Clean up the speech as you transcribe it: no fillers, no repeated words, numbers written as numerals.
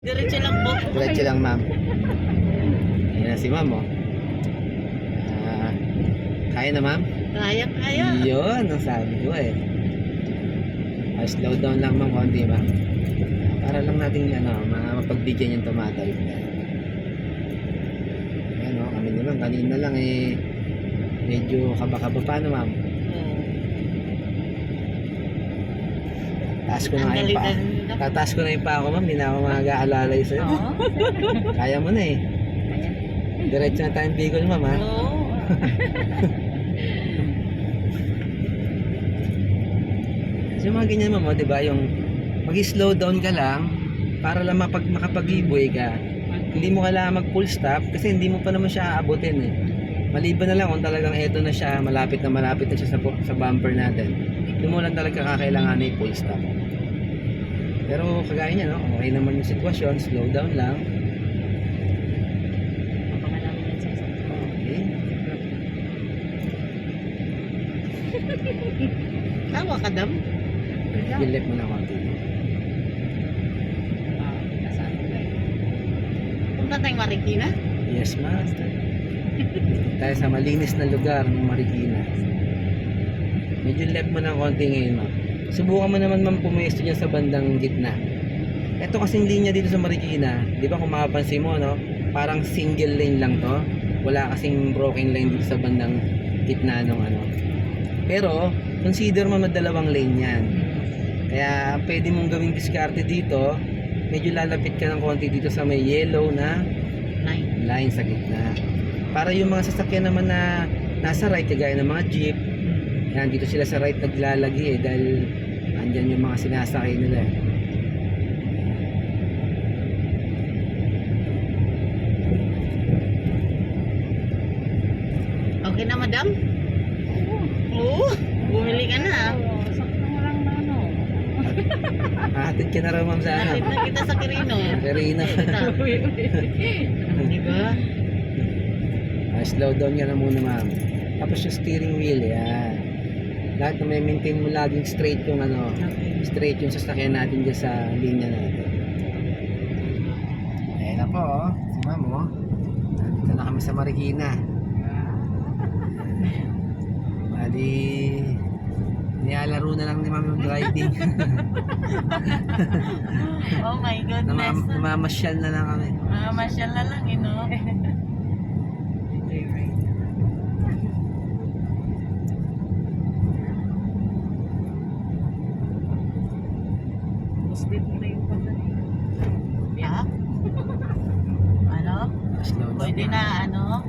Diretso lang po. Diretso lang, ma'am. Ayan na si ma'am, oh. Kaya na, ma'am? Kaya. Yun, ang sabi ko eh. Slow down lang, ma'am, konti, ma'am. Para lang natin, mapagbigyan yung tumatawid na. Ayan, oh, kami naman, kanina lang eh, medyo kaba-kaba pa, no, ma'am? Taas ko na yung pa. Tataas ko na yung pa ako, ma'am. Hindi na ako mag-aalalay sa'yo. Kaya mo na eh. Diretso na tayong Bicol, ma'am, ha? Oo. So, mga ganyan, ma'am, diba? Yung mag-slow down ka lang para lang makapag-iboy ka. Hindi mo kailangan mag-full stop kasi hindi mo pa naman siya aabutin eh. Maliban na lang kung talagang eto na siya, malapit na siya sa bumper natin. Hindi mo lang talaga kakailangan na full stop. Pero kagaya niya, no? Okay naman yung sitwasyon, slow down lang. Okay. Tawa ka, Dam. Bilip mo na konti. Punta tayong Marikina. Yes, ma'am. Tayo sa malinis na lugar ng Marikina. Medyo left mo na konti ngayon, ma'am. Subukan mo naman, ma'am, pumuesto dyan sa bandang gitna. Ito kasing linya dito sa Marikina, di ba kung makapansin mo, no? Parang single lane lang to. Wala kasing broken lane dito sa bandang gitna ng ano. Pero, consider mo na dalawang lane yan. Kaya, pwede mong gawing diskarte dito. Medyo lalapit ka ng konti dito sa may yellow na line sa gitna. Para yung mga sasakyan naman na nasa right, kagaya ng mga jeep, yan, dito sila sa right naglalagi eh, dahil andyan yung mga sinasakay nila eh. Okay na, Madam? Oo. Bumili ka na. Sakto mo lang na ano. Hatid ka na raw, ma'am, sa ano? Nakit na kita sa Quirino. Karina. Diba? Slow down ka na muna, ma'am. Tapos yung steering wheel, yan. Lahat na may maintain mo laging straight yung ano, straight yung sasakyan natin dyan sa linya natin. Ayan na po, oh. Si ma'am, oh. Nandito na kami sa Marikina. Bali, nilalaro na lang ni ma'am yung driving. Oh my goodness. Namamasyal na lang kami. Masyal na lang, you know? Posted mo na yung pagdating. Ha? Ano? Slow down. Pwede na, ano?